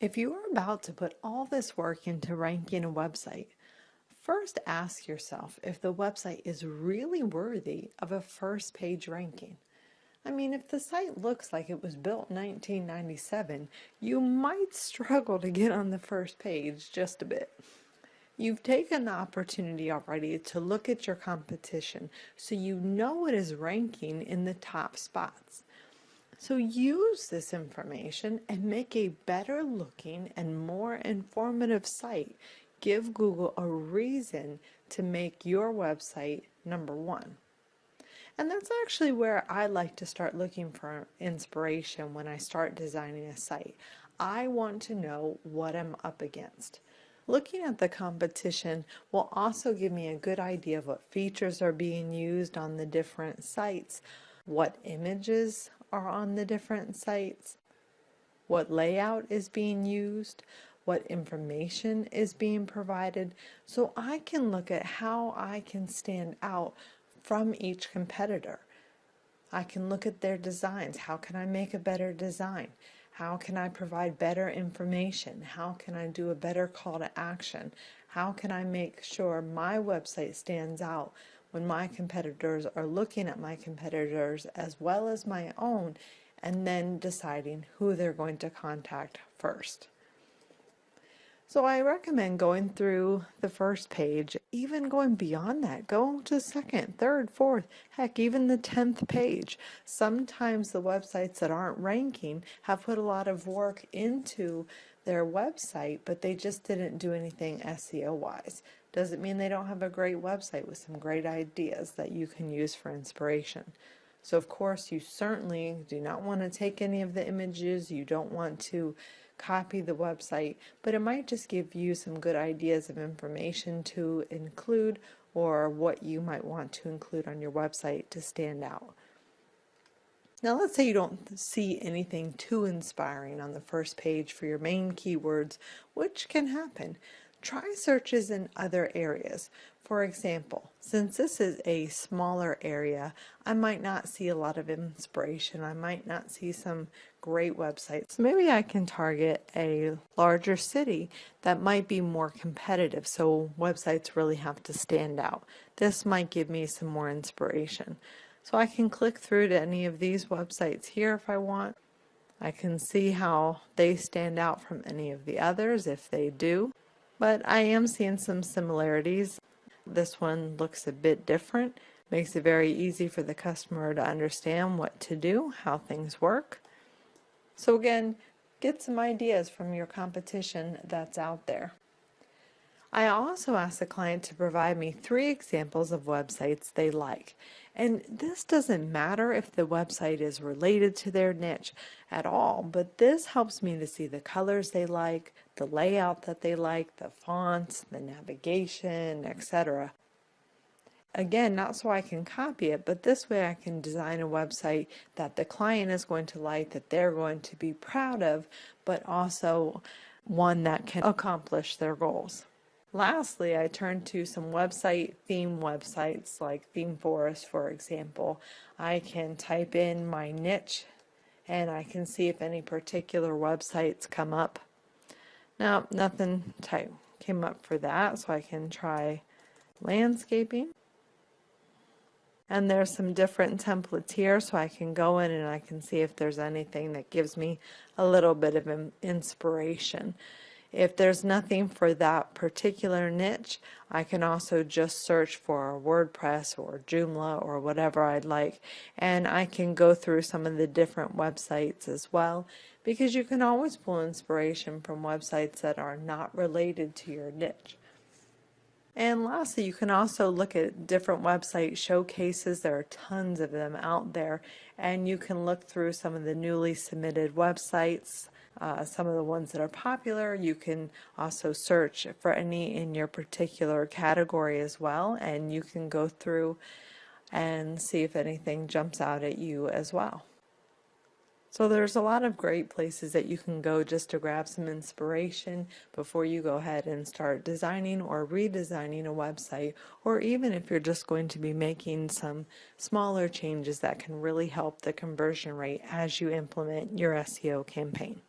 If you are about to put all this work into ranking a website, first ask yourself if the website is really worthy of a first page ranking. I mean, if the site looks like it was built in 1997, you might struggle to get on the first page just a bit. You've taken the opportunity already to look at your competition so you know it is ranking in the top spots. So use this information and make a better looking and more informative site. Give Google a reason to make your website number one. And that's actually where I like to start looking for inspiration when I start designing a site. I want to know what I'm up against. Looking at the competition will also give me a good idea of what features are being used on the different sites, what images are on the different sites, what layout is being used, what information is being provided, so I can look at how I can stand out from each competitor. I can look at their designs. How can I make a better design? How can I provide better information? How can I do a better call to action? How can I make sure my website stands out when my competitors are looking at my competitors as well as my own, and then deciding who they're going to contact first? So I recommend going through the first page, even going beyond that. Go to second, third, fourth, heck, even the 10th page. Sometimes the websites that aren't ranking have put a lot of work into their website, but they just didn't do anything SEO-wise. Doesn't mean they don't have a great website with some great ideas that you can use for inspiration. So of course you certainly do not want to take any of the images. You don't want to copy the website, but it might just give you some good ideas of information to include, or what you might want to include on your website to stand out. Now let's say you don't see anything too inspiring on the first page for your main keywords, which can happen. Try searches in other areas. For example, since this is a smaller area, I might not see a lot of inspiration. I might not see some great websites. Maybe I can target a larger city that might be more competitive, so websites really have to stand out. This might give me some more inspiration. So I can click through to any of these websites here if I want. I can see how they stand out from any of the others if they do. But I am seeing some similarities. This one looks a bit different. Makes it very easy for the customer to understand what to do, how things work. So again, get some ideas from your competition that's out there. I also asked the client to provide me 3 examples of websites they like. And this doesn't matter if the website is related to their niche at all, but this helps me to see the colors they like, the layout that they like, the fonts, the navigation, etc. Again, not so I can copy it, but this way I can design a website that the client is going to like, that they're going to be proud of, but also one that can accomplish their goals. Lastly, I turned to some theme websites like ThemeForest, for example. I can type in my niche and I can see if any particular websites come up. Now, nothing came up for that, so I can try landscaping. And there's some different templates here, so I can go in and I can see if there's anything that gives me a little bit of inspiration. If there's nothing for that particular niche, I can also just search for WordPress or Joomla or whatever I'd like, and I can go through some of the different websites as well, because you can always pull inspiration from websites that are not related to your niche. And lastly, you can also look at different website showcases. There are tons of them out there, and you can look through some of the newly submitted websites. Some of the ones that are popular. You can also search for any in your particular category as well, and you can go through and see if anything jumps out at you as well. So there's a lot of great places that you can go just to grab some inspiration before you go ahead and start designing or redesigning a website, or even if you're just going to be making some smaller changes that can really help the conversion rate as you implement your SEO campaign.